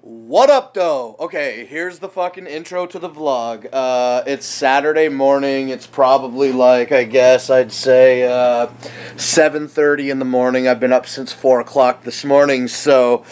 What up, though? Okay, here's the fucking intro to the vlog. It's Saturday morning. It's probably like, I guess I'd say 7:30 in the morning. I've been up since 4 o'clock this morning, so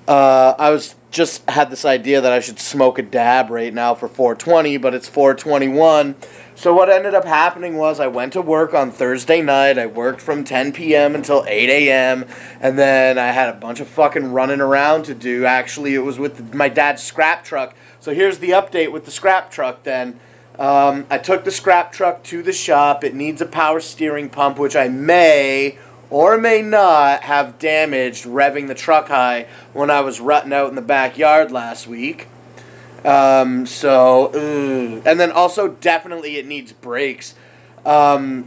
I was just had this idea that I should smoke a dab right now for 4:20, but it's 4:21. So what ended up happening was I went to work on Thursday night. I worked from 10 p.m. until 8 a.m. And then I had a bunch of fucking running around to do. Actually, it was with my dad's scrap truck. So here's the update with the scrap truck then. I took the scrap truck to the shop. It needs a power steering pump, which I may or may not have damaged revving the truck high when I was rutting out in the backyard last week. And then also definitely it needs brakes. I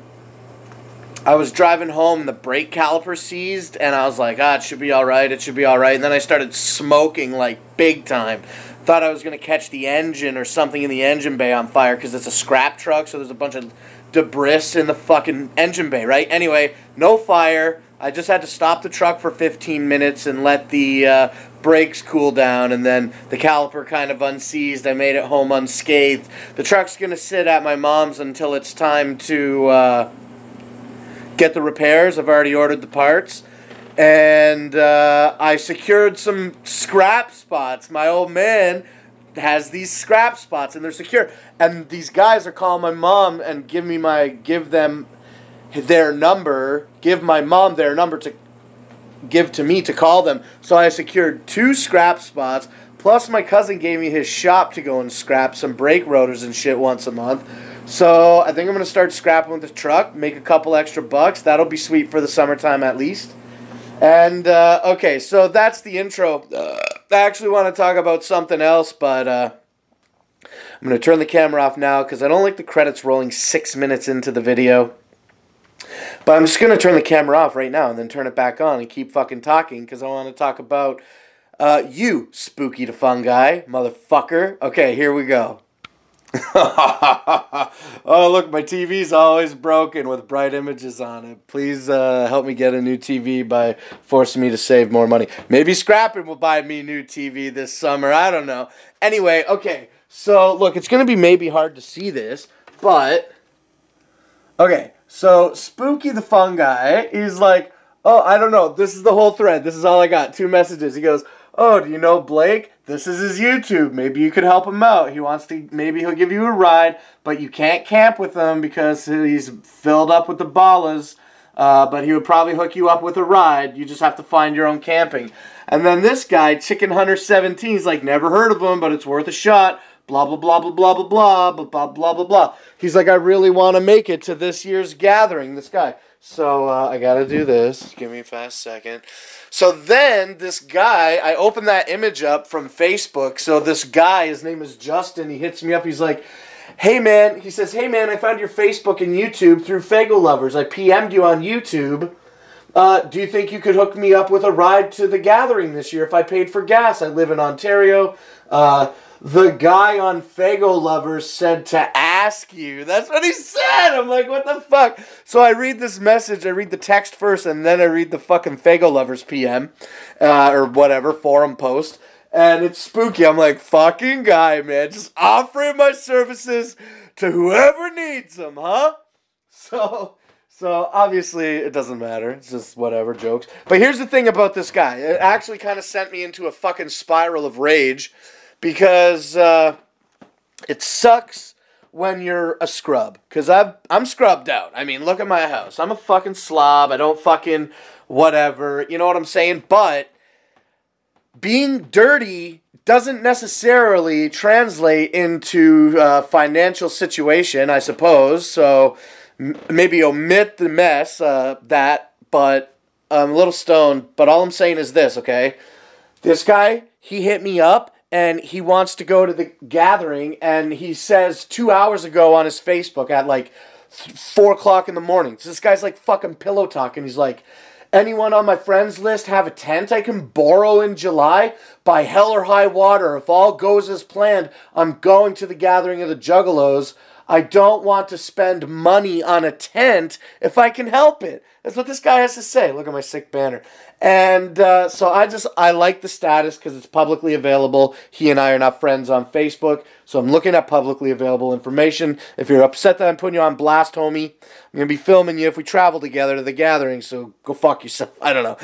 was driving home and the brake caliper seized and I was like, it should be alright, it should be alright. And then I started smoking like big time. Thought I was going to catch the engine or something in the engine bay on fire because it's a scrap truck, so there's a bunch of debris in the fucking engine bay, right? Anyway, no fire. I just had to stop the truck for 15 minutes and let the brakes cool down, and then the caliper kind of unseized. I made it home unscathed. The truck's going to sit at my mom's until it's time to get the repairs. I've already ordered the parts. And I secured some scrap spots. My old man has these scrap spots, and they're secure. And these guys are calling my mom and give my mom their number to give to me to call them. So I secured 2 scrap spots, plus my cousin gave me his shop to go and scrap some brake rotors and shit once a month. So I think I'm going to start scrapping with the truck, make a couple extra bucks. That'll be sweet for the summertime at least. And, okay, so that's the intro. I actually want to talk about something else, but I'm going to turn the camera off now because I don't like the credits rolling 6 minutes into the video. But I'm just going to turn the camera off right now and then turn it back on and keep fucking talking because I want to talk about you, Spooky the Fungi, motherfucker. Okay, here we go. Oh, look, my TV's always broken with bright images on it. Please help me get a new TV by forcing me to save more money. Maybe Scrapping will buy me a new TV this summer. I don't know. Anyway, okay. So, look, it's going to be maybe hard to see this, but... Okay, so Spooky the Fungi, he's like, oh, I don't know. This is the whole thread. This is all I got. 2 messages. He goes, oh, do you know Blake? This is his YouTube. Maybe you could help him out. He wants to, maybe he'll give you a ride, but you can't camp with him because he's filled up with the ballas. But he would probably hook you up with a ride. You just have to find your own camping. And then this guy, Chicken Hunter 17, is like, never heard of him, but it's worth a shot. Blah, blah, blah, blah, blah, blah, blah, blah, blah, blah, blah, blah. He's like, I really want to make it to this year's gathering, this guy. So, I gotta do this. Give me a fast second. So then, this guy, I opened that image up from Facebook. So this guy, his name is Justin, he hits me up. He's like, hey man, he says, hey man, I found your Facebook and YouTube through Fago Lovers. I PM'd you on YouTube. Do you think you could hook me up with a ride to the gathering this year if I paid for gas? I live in Ontario. The guy on Fago Lovers said to ask you. That's what he said. I'm like, what the fuck? So I read this message. I read the text first, and then I read the fucking Fago Lovers PM. Or whatever, forum post. And it's spooky. I'm like, fucking guy, man. Just offering my services to whoever needs them, huh? So obviously, it doesn't matter. It's just whatever, jokes. But here's the thing about this guy. It actually kind of sent me into a fucking spiral of rage. Because it sucks when you're a scrub. Because I'm scrubbed out. I mean, look at my house. I'm a fucking slob. I don't fucking whatever. You know what I'm saying? But being dirty doesn't necessarily translate into a financial situation, I suppose. So maybe omit the mess, but I'm a little stoned. But all I'm saying is this, okay? This guy, he hit me up. And he wants to go to the gathering, and he says 2 hours ago on his Facebook at like 4 o'clock in the morning. So this guy's like fucking pillow talking. He's like, anyone on my friends list have a tent I can borrow in July? By hell or high water, if all goes as planned, I'm going to the gathering of the Juggalos. I don't want to spend money on a tent if I can help it. That's what this guy has to say. Look at my sick banner. And so I like the status because it's publicly available. He and I are not friends on Facebook, so I'm looking at publicly available information. If you're upset that I'm putting you on blast, homie, I'm going to be filming you if we travel together to the gathering, so go fuck yourself. I don't know.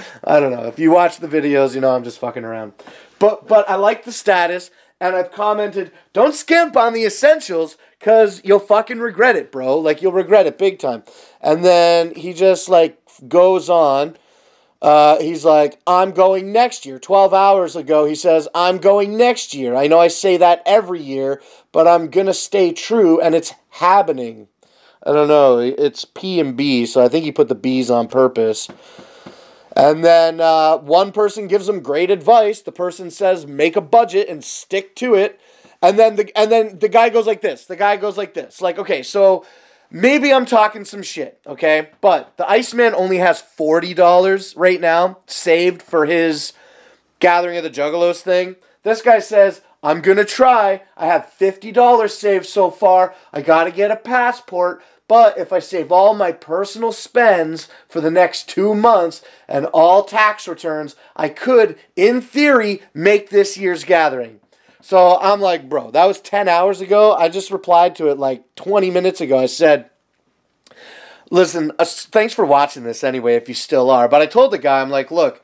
If you watch the videos, you know I'm just fucking around. But I like the status, and I've commented, don't skimp on the essentials because you'll fucking regret it, bro. Like, you'll regret it big time. And then he just, like, goes on. He's like, I'm going next year. 12 hours ago, he says, I'm going next year. I know I say that every year, but I'm going to stay true, and it's happening. I don't know. It's P and B, so I think he put the B's on purpose. And then one person gives him great advice. The person says, make a budget and stick to it. And then the guy goes like this. The guy goes like this. Like, okay, so maybe I'm talking some shit, okay? But the Iceman only has $40 right now saved for his Gathering of the Juggalos thing. This guy says, I'm going to try. I have $50 saved so far. I got to get a passport. But if I save all my personal spends for the next 2 months and all tax returns, I could, in theory, make this year's gathering. So I'm like, bro, that was 10 hours ago. I just replied to it like 20 minutes ago. I said, listen, thanks for watching this anyway, if you still are. But I told the guy, I'm like, look,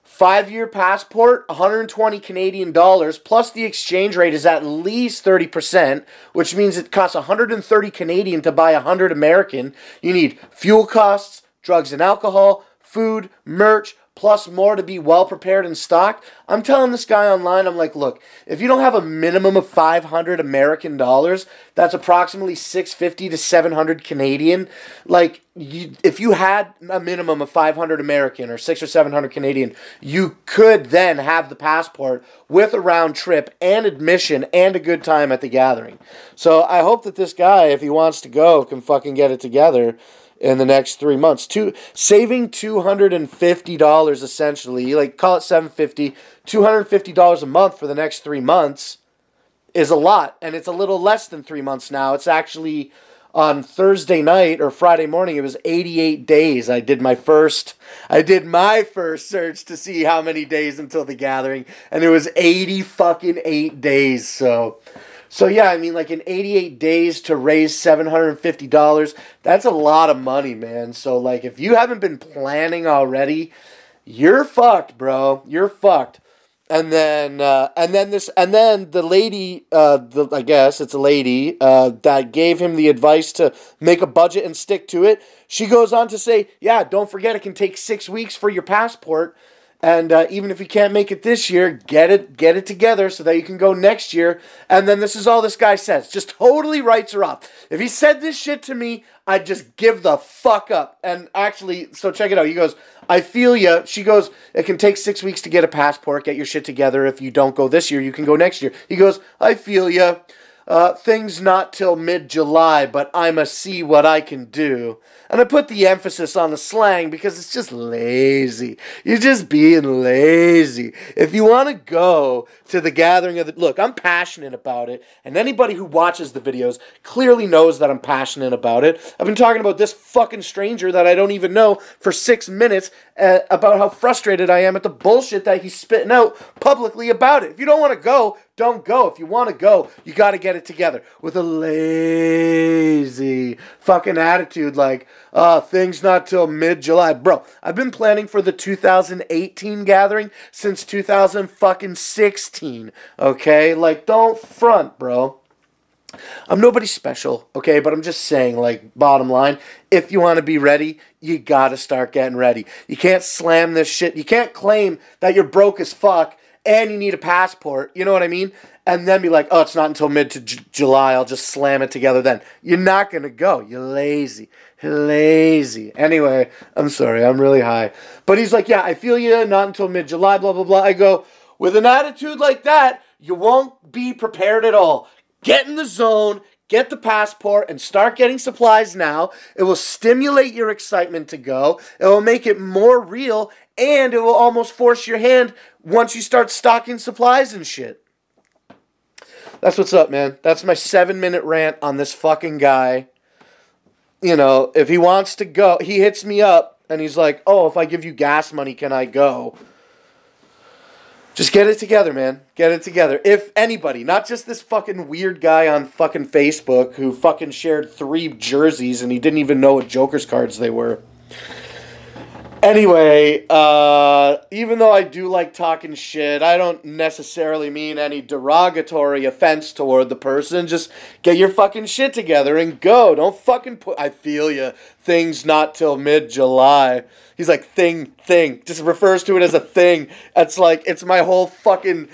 5-year passport, 120 Canadian dollars, plus the exchange rate is at least 30%, which means it costs 130 Canadian to buy 100 American. You need fuel costs, drugs and alcohol, food, merch, plus more to be well prepared and stocked. I'm telling this guy online, I'm like, look, if you don't have a minimum of 500 American dollars, that's approximately 650 to 700 Canadian. Like, if you had a minimum of 500 American or 600 or 700 Canadian, you could then have the passport with a round trip and admission and a good time at the gathering. So I hope that this guy, if he wants to go, can fucking get it together in the next 3 months. Saving $250 essentially, like call it $750, $250 a month for the next 3 months is a lot, and it's a little less than 3 months now. It's actually on Thursday night or Friday morning, it was 88 days. I did my first search to see how many days until the gathering, and it was 8 days. So yeah, I mean, like in 88 days to raise $750, that's a lot of money, man. So like, if you haven't been planning already, you're fucked, bro. You're fucked. And then the lady, I guess it's a lady that gave him the advice to make a budget and stick to it. She goes on to say, yeah, don't forget it can take 6 weeks for your passport. And even if you can't make it this year, get it together so that you can go next year. And then this is all this guy says. Just totally writes her off. If he said this shit to me, I'd just give the fuck up. And actually, so check it out. He goes, I feel ya. She goes, it can take 6 weeks to get a passport. Get your shit together. If you don't go this year, you can go next year. He goes, I feel ya. Things not till mid-July, but I'ma see what I can do. And I put the emphasis on the slang because it's just lazy. You're just being lazy. If you want to go to the gathering of the... Look, I'm passionate about it, and anybody who watches the videos clearly knows that I'm passionate about it. I've been talking about this fucking stranger that I don't even know for 6 minutes about how frustrated I am at the bullshit that he's spitting out publicly about it. If you don't want to go, don't go. If you want to go, you got to get it together with a lazy fucking attitude like, things not till mid-July. Bro, I've been planning for the 2018 gathering since 2016, okay? Like, don't front, bro. I'm nobody special, okay? But I'm just saying, like, bottom line, if you want to be ready, you got to start getting ready. You can't slam this shit. You can't claim that you're broke as fuck and you need a passport, you know what I mean? And then be like, oh, it's not until mid-July, I'll just slam it together then. You're not going to go. You're lazy. Lazy. Anyway, I'm sorry, I'm really high. But he's like, yeah, I feel you, not until mid-July, blah, blah, blah. I go, with an attitude like that, you won't be prepared at all. Get in the zone, get the passport, and start getting supplies now. It will stimulate your excitement to go. It will make it more real, and it will almost force your hand once you start stocking supplies and shit. That's what's up, man. That's my 7-minute rant on this fucking guy. You know, if he wants to go, he hits me up and he's like, oh, if I give you gas money, can I go? Just get it together, man. Get it together. If anybody, not just this fucking weird guy on fucking Facebook who fucking shared 3 jerseys and he didn't even know what Joker's cards they were. Anyway, even though I do like talking shit, I don't necessarily mean any derogatory offense toward the person. Just get your fucking shit together and go. Don't fucking put, I feel ya, things not till mid-July. He's like, thing. Just refers to it as a thing. It's like, it's my whole fucking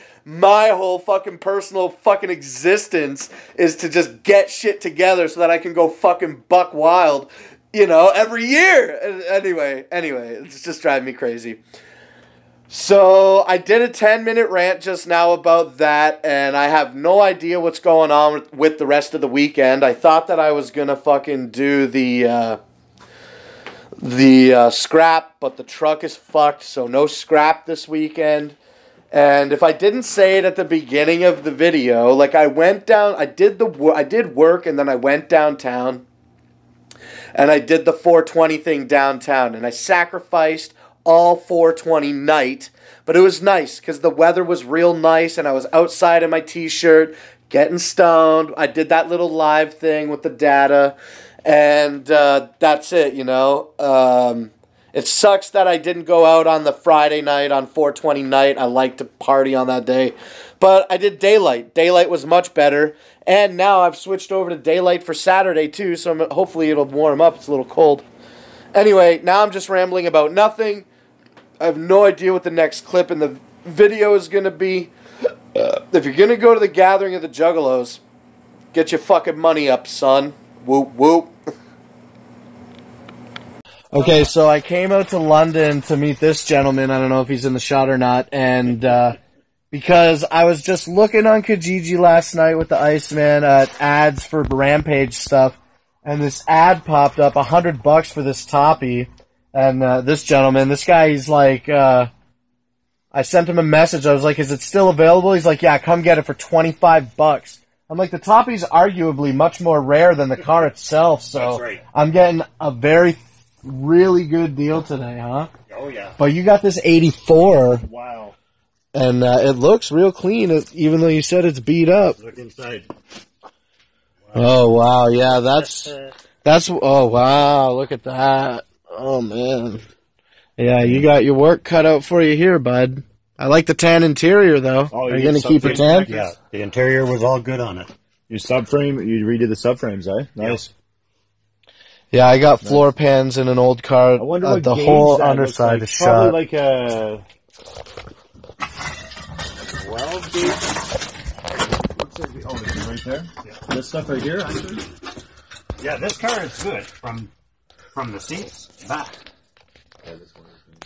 personal fucking existence is to just get shit together so that I can go fucking buck wild. You know, every year. Anyway, it's just driving me crazy. So, I did a 10-minute rant just now about that, and I have no idea what's going on with the rest of the weekend. I thought that I was going to fucking do the scrap, but the truck is fucked, so no scrap this weekend. And if I didn't say it at the beginning of the video, like I did work, and then I went downtown. And I did the 420 thing downtown. And I sacrificed all 420 night. But it was nice because the weather was real nice. And I was outside in my t-shirt getting stoned. I did that little live thing with the data. And that's it, you know. It sucks that I didn't go out on the Friday night, on 420 night. I like to party on that day. But I did daylight. Daylight was much better. And now I've switched over to daylight for Saturday too, so hopefully it'll warm up. It's a little cold. Anyway, now I'm just rambling about nothing. I have no idea what the next clip in the video is going to be. If you're going to go to the gathering of the Juggalos, get your fucking money up, son. Whoop, whoop. Okay, so I came out to London to meet this gentleman. I don't know if he's in the shot or not. And because I was just looking on Kijiji last night with the Iceman at ads for Rampage stuff. And this ad popped up, $100 for this toppy. And this gentleman, this guy, he's like, I sent him a message. I was like, is it still available? He's like, yeah, come get it for $25. I'm like, the toppy's arguably much more rare than the car itself. So that's right. I'm getting a really good deal today, huh? Oh, yeah. But you got this 84. Wow. And it looks real clean, even though you said it's beat up. Look inside. Wow. Oh, wow. Yeah, that's, oh, wow. Look at that. Oh, man. Yeah, you got your work cut out for you here, bud. I like the tan interior, though. Oh, are you going to keep it tan? Yeah, the interior was all good on it. Your subframe, you redid the subframes, eh? Nice. Yeah, I got floor pans in an old car. I wonder what the whole underside is shot. Probably like a 12 gauge. Looks like oh, this is right there. Yeah. This stuff right here, actually. Yeah, this car is good from the seats back.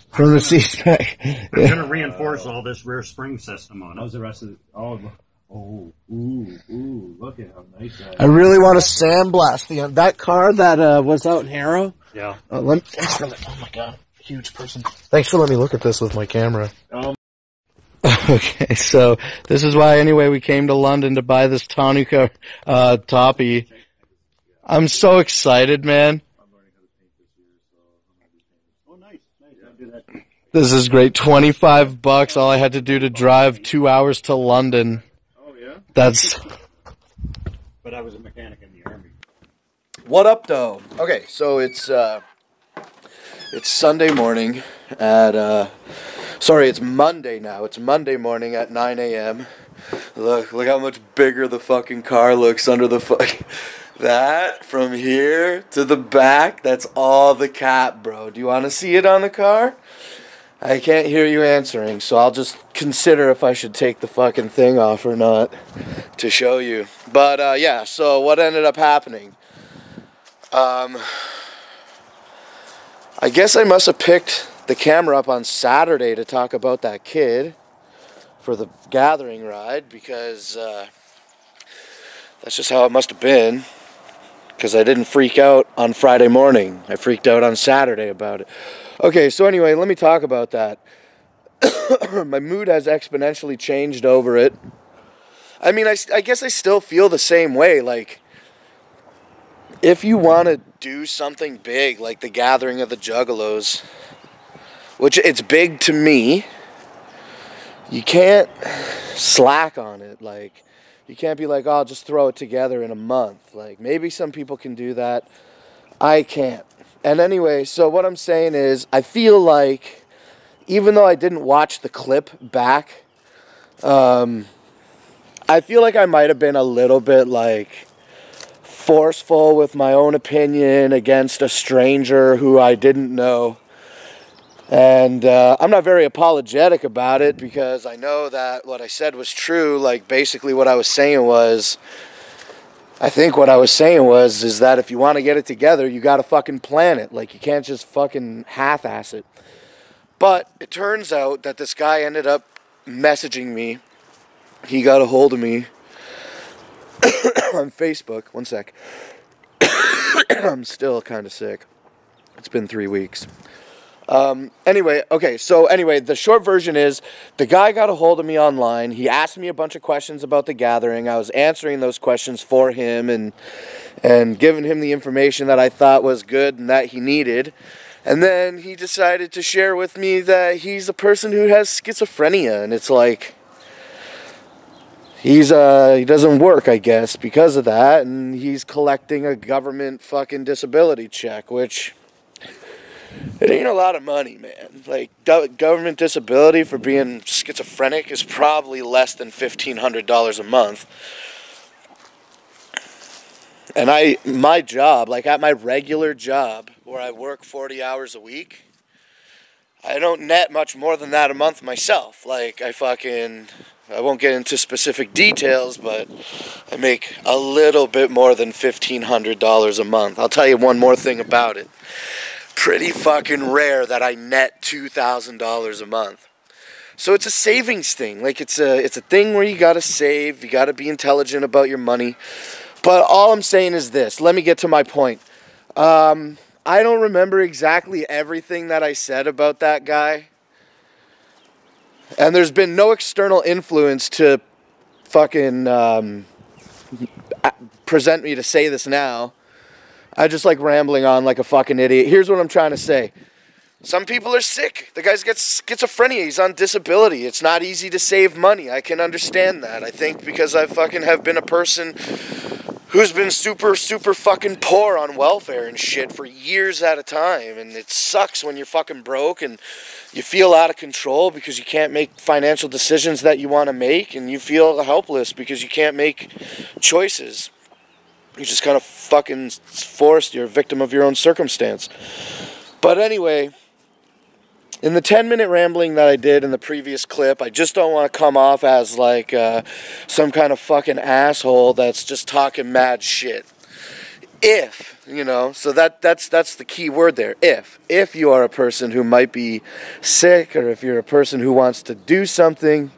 From the seats back. I'm gonna reinforce all this rear spring system on it. How's the rest of it? Oh, ooh, look at how nice that is. I really want to sandblast that car that was out in Harrow. Yeah. Thanks for oh my god, huge person. Thanks for letting me look at this with my camera. Okay, so this is why anyway we came to London to buy this Tanuka toppy. I'm so excited, man. Oh, nice. I'll do that. This is great. $25. All I had to do to drive 2 hours to London. That's. But I was a mechanic in the Army. What up, though? Okay, so it's Sunday morning at sorry, it's Monday now. It's Monday morning at 9 a.m. Look how much bigger the fucking car looks under the fucking. That from here to the back. That's all the cap, bro. Do you want to see it on the car? I can't hear you answering, so I'll just consider if I should take the fucking thing off or not to show you. But, yeah, so what ended up happening? I guess I must have picked the camera up on Saturday to talk about that kid for the gathering ride because that's just how it must have been. Because I didn't freak out on Friday morning. I freaked out on Saturday about it. Okay, so anyway, let me talk about that. My mood has exponentially changed over it. I mean, I guess I still feel the same way. Like, if you want to do something big, like the Gathering of the Juggalos, which it's big to me, you can't slack on it. Like, you can't be like, oh, I'll just throw it together in a month. Like, maybe some people can do that. I can't. And anyway, so what I'm saying is, I feel like, even though I didn't watch the clip back, I feel like I might have been a little bit, like, forceful with my own opinion against a stranger who I didn't know. And I'm not very apologetic about it because I know that what I said was true. Like, basically what I was saying was, I think what I was saying was, is that if you want to get it together, you got to fucking plan it. Like, you can't just fucking half-ass it. But it turns out that this guy ended up messaging me. He got a hold of me on Facebook. One sec. I'm still kind of sick. It's been 3 weeks. Anyway, the short version is, the guy got a hold of me online. He asked me a bunch of questions about the Gathering. I was answering those questions for him and giving him the information that I thought was good and that he needed. And then he decided to share with me that he's a person who has schizophrenia, and it's like, he doesn't work, I guess, because of that, and he's collecting a government fucking disability check, which, it ain't a lot of money, man. Like, government disability for being schizophrenic is probably less than $1,500 a month. And my job, like at my regular job, where I work 40 hours a week, I don't net much more than that a month myself. Like, I won't get into specific details, but I make a little bit more than $1,500 a month. I'll tell you one more thing about it. Pretty fucking rare that I net $2,000 a month. So it's a savings thing. Like, it's a thing where you gotta save, you gotta be intelligent about your money. But all I'm saying is this. Let me get to my point. I don't remember exactly everything that I said about that guy. And there's been no external influence to fucking present me to say this now. I just like rambling on like a fucking idiot. Here's what I'm trying to say. Some people are sick. The guy's got schizophrenia. He's on disability. It's not easy to save money. I can understand that. I think because I fucking have been a person who's been super, super fucking poor on welfare and shit for years at a time. And it sucks when you're fucking broke and you feel out of control because you can't make financial decisions that you want to make. And you feel helpless because you can't make choices. You're just kind of fucking forced. You're a victim of your own circumstance. But anyway, in the 10-minute rambling that I did in the previous clip, I just don't want to come off as like some kind of fucking asshole that's just talking mad shit. If, so that's the key word there. If you are a person who might be sick, or if you're a person who wants to do something,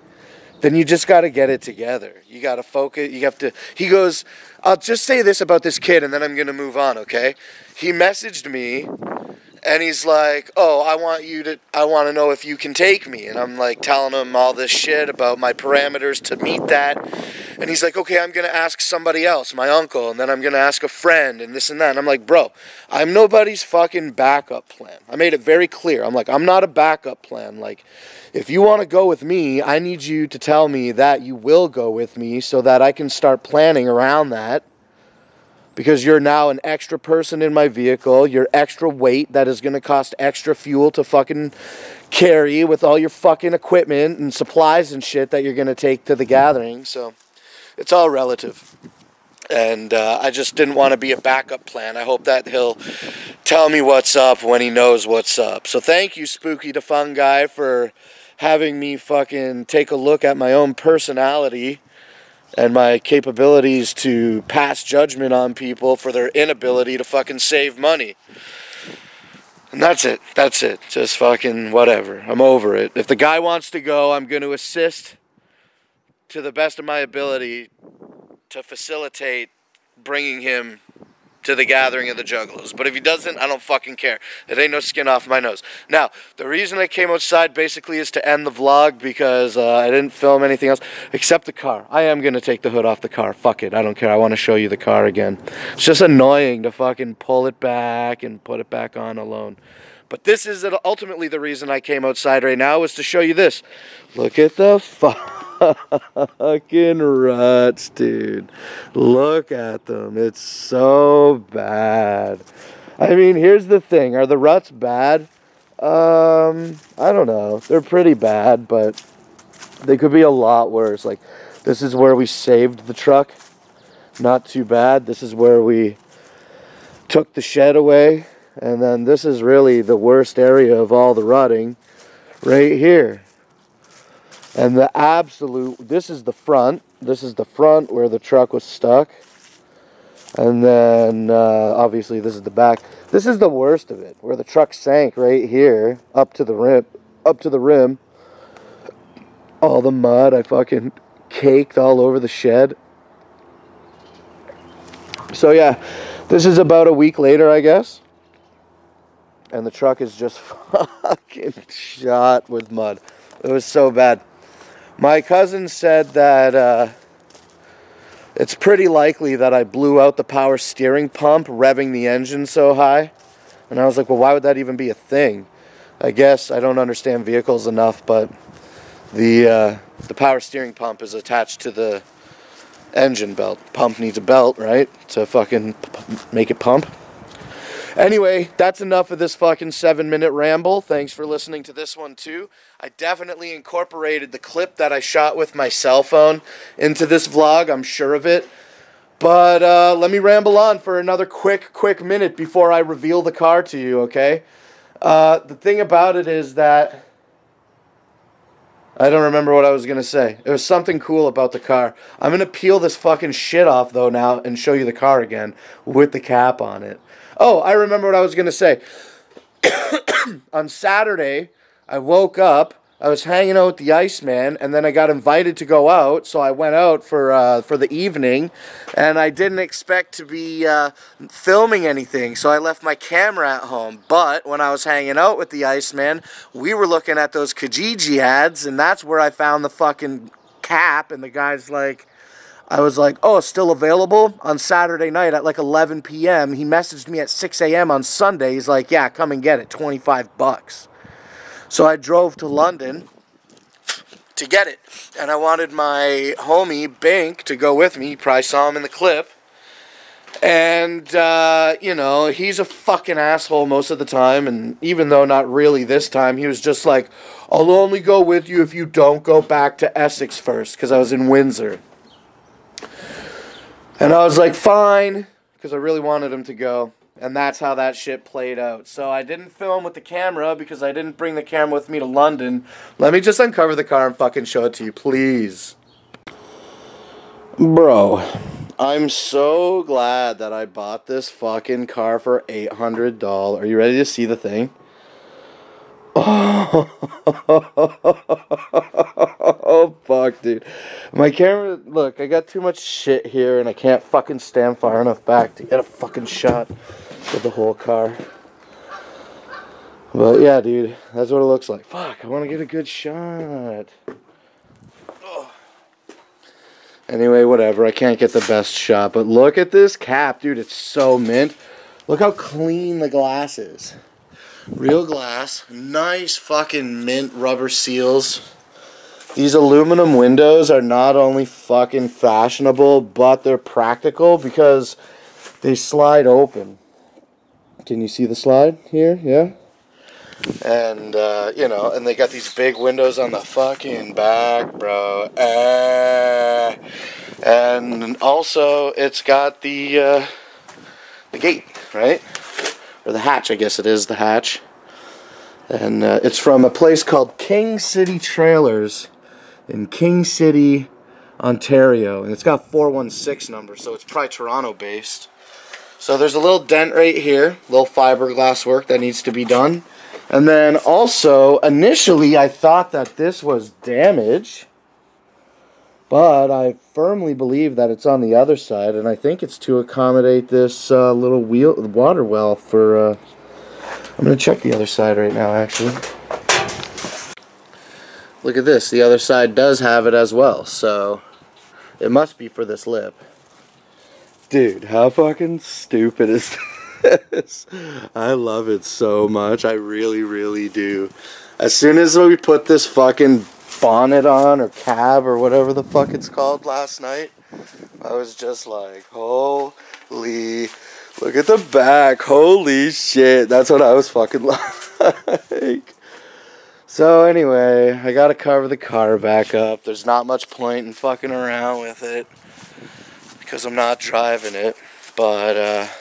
then you just got to get it together. You got to focus. You have to. He goes, I'll just say this about this kid, and then I'm going to move on, okay? He messaged me, and he's like, oh, I want to know if you can take me. And I'm like telling him all this shit about my parameters to meet that. And he's like, okay, I'm going to ask somebody else, my uncle, and then I'm going to ask a friend, and this and that. And I'm like, bro, I'm nobody's fucking backup plan. I made it very clear. I'm like, I'm not a backup plan. Like, if you want to go with me, I need you to tell me that you will go with me so that I can start planning around that. Because you're now an extra person in my vehicle. You're extra weight that is going to cost extra fuel to fucking carry with all your fucking equipment and supplies and shit that you're going to take to the gathering. So it's all relative. And I just didn't want to be a backup plan. I hope that he'll tell me what's up when he knows what's up. So thank you, Spooky the Fun Guy, for having me fucking take a look at my own personality and my capabilities to pass judgment on people for their inability to fucking save money. And that's it. That's it. Just fucking whatever. I'm over it. If the guy wants to go, I'm going to assist to the best of my ability to facilitate bringing him to the gathering of the Juggalos. But if he doesn't, I don't fucking care. It ain't no skin off my nose. Now, the reason I came outside basically is to end the vlog because I didn't film anything else except the car. I am going to take the hood off the car. Fuck it. I don't care. I want to show you the car again. It's just annoying to fucking pull it back and put it back on alone. But this is ultimately the reason I came outside right now, was to show you this. Look at the fucking ruts, dude. Look at them. It's so bad. I mean, here's the thing. Are the ruts bad? I don't know. They're pretty bad, but they could be a lot worse. Like, this is where we saved the truck. Not too bad. This is where we took the shed away. And then this is really the worst area of all the rutting. Right here. And the absolute, this is the front. This is the front where the truck was stuck. And then, obviously, this is the back. This is the worst of it, where the truck sank right here, up to the rim. All the mud, I fucking caked all over the shed. So yeah, this is about a week later, I guess. And the truck is just fucking shot with mud. It was so bad. My cousin said that it's pretty likely that I blew out the power steering pump revving the engine so high. And I was like, well, why would that even be a thing? I guess I don't understand vehicles enough, but the power steering pump is attached to the engine belt. Pump needs a belt, right? To fucking make it pump. Anyway, that's enough of this fucking 7-minute ramble. Thanks for listening to this one too. I definitely incorporated the clip that I shot with my cell phone into this vlog. I'm sure of it. But let me ramble on for another quick minute before I reveal the car to you, okay? The thing about it is that I don't remember what I was going to say. It was something cool about the car. I'm going to peel this fucking shit off though now and show you the car again with the cap on it. Oh, I remember what I was going to say. On Saturday, I woke up, I was hanging out with the Iceman, and then I got invited to go out, so I went out for the evening, and I didn't expect to be filming anything, so I left my camera at home. But when I was hanging out with the Iceman, we were looking at those Kijiji ads, and that's where I found the fucking cap, and the guy's like, I was like, oh, it's still available on Saturday night at like 11 p.m. He messaged me at 6 a.m. on Sunday. He's like, yeah, come and get it, 25 bucks. So I drove to London to get it. And I wanted my homie, Bink, to go with me. You probably saw him in the clip. And, you know, he's a fucking asshole most of the time. And even though not really this time, he was just like, I'll only go with you if you don't go back to Essex first. Because I was in Windsor. And I was like, fine, because I really wanted him to go. And that's how that shit played out. So I didn't film with the camera because I didn't bring the camera with me to London. Let me just uncover the car and fucking show it to you, please. Bro, I'm so glad that I bought this fucking car for $800. Are you ready to see the thing? Oh, fuck, dude. My camera, look, I got too much shit here and I can't fucking stand far enough back to get a fucking shot of the whole car. But yeah, dude, that's what it looks like. Fuck, I want to get a good shot. Oh. Anyway, whatever, I can't get the best shot, but look at this cap, dude, it's so mint. Look how clean the glass is. Real glass, nice fucking mint rubber seals. These aluminum windows are not only fucking fashionable, but they're practical because they slide open. Can you see the slide here? Yeah? And, you know, and they got these big windows on the fucking back, bro. And also, it's got the gate, right? Or the hatch, I guess it is the hatch. And it's from a place called King City Trailers in King City, Ontario. And it's got 416 number, so it's probably Toronto based. So there's a little dent right here, little fiberglass work that needs to be done. And then also, initially I thought that this was damaged. But I firmly believe that it's on the other side, and I think it's to accommodate this little water well for... I'm going to check the other side right now, actually. Look at this. The other side does have it as well, so it must be for this lip. Dude, how fucking stupid is this? I love it so much. I really, really do. As soon as we put this fucking bonnet on, or cab, or whatever the fuck it's called last night, I was just like, holy, look at the back, holy shit. That's what I was fucking like. So anyway, I gotta cover the car back up. There's not much point in fucking around with it because I'm not driving it. But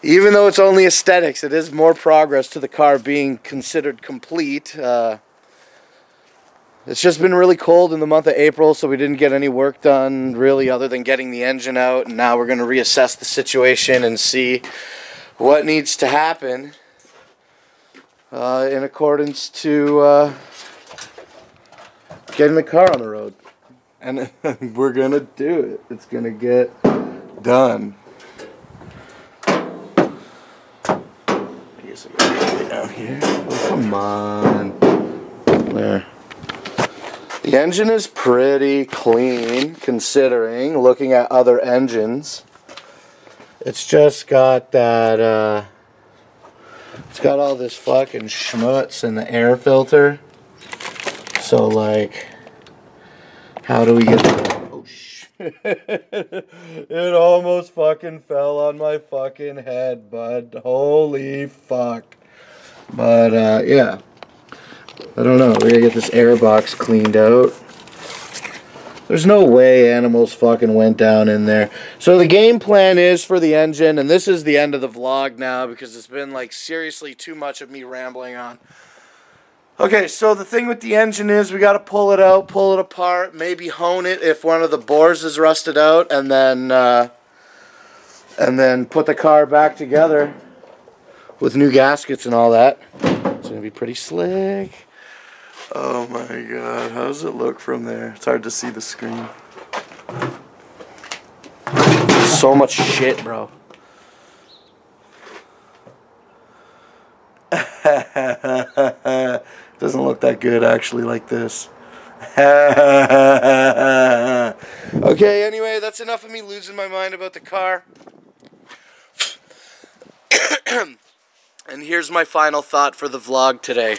even though it's only aesthetics, it is more progress to the car being considered complete. It's just been really cold in the month of April, so we didn't get any work done really other than getting the engine out. And now we're going to reassess the situation and see what needs to happen in accordance to getting the car on the road. And we're going to do it. It's going to get done. I guess I got to get down here. Oh, come on. There. The engine is pretty clean, considering, looking at other engines. It's just got that, it's got all this fucking schmutz in the air filter. So, like, how do we get that? Oh, shit. It almost fucking fell on my fucking head, bud. Holy fuck. But, yeah. I don't know, we gotta get this air box cleaned out. There's no way animals fucking went down in there. So the game plan is for the engine, and this is the end of the vlog now because it's been like seriously too much of me rambling on. Okay, so the thing with the engine is we gotta pull it out, pull it apart, maybe hone it if one of the bores is rusted out, and then put the car back together with new gaskets and all that. It's gonna be pretty slick. Oh my god, how does it look from there? It's hard to see the screen. So much shit, bro. Doesn't look that good actually like this. Okay, anyway, that's enough of me losing my mind about the car. And here's my final thought for the vlog today.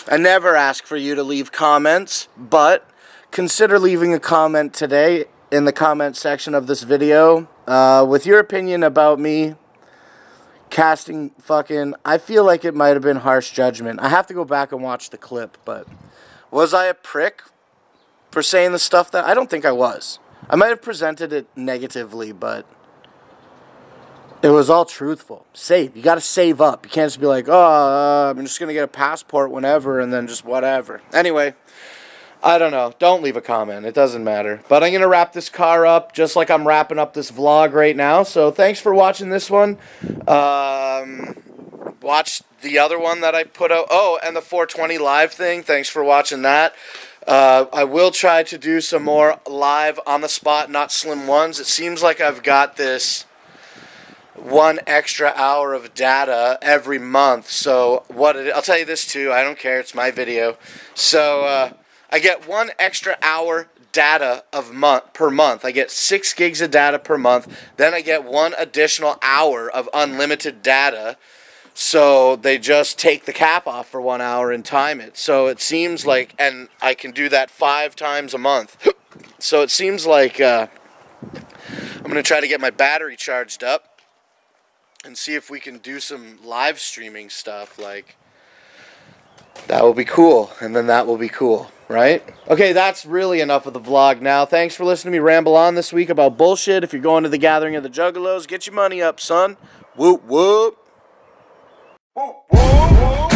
I never ask for you to leave comments, but consider leaving a comment today in the comment section of this video with your opinion about me casting fucking... I feel like it might have been harsh judgment. I have to go back and watch the clip, but was I a prick for saying the stuff that... I don't think I was. I might have presented it negatively, but... it was all truthful. Save. You got to save up. You can't just be like, oh, I'm just going to get a passport whenever and then just whatever. Anyway, I don't know. Don't leave a comment. It doesn't matter. But I'm going to wrap this car up just like I'm wrapping up this vlog right now. So thanks for watching this one. Watch the other one that I put out. Oh, and the 420 live thing. Thanks for watching that. I will try to do some more live on the spot, not slim ones. It seems like I've got this... 1 extra hour of data every month. So I'll tell you this too, I don't care, it's my video. So I get 1 extra hour data per month. I get 6 gigs of data per month. Then I get 1 additional hour of unlimited data. So they just take the cap off for 1 hour and time it. So it seems like, and I can do that 5 times a month. So it seems like I'm going to try to get my battery charged up and see if we can do some live streaming stuff. Like, that will be cool, and then that will be cool, right? Okay, that's really enough of the vlog now. Thanks for listening to me ramble on this week about bullshit. If you're going to the Gathering of the Juggalos, get your money up, son. Whoop, whoop. Whoop, whoop, whoop.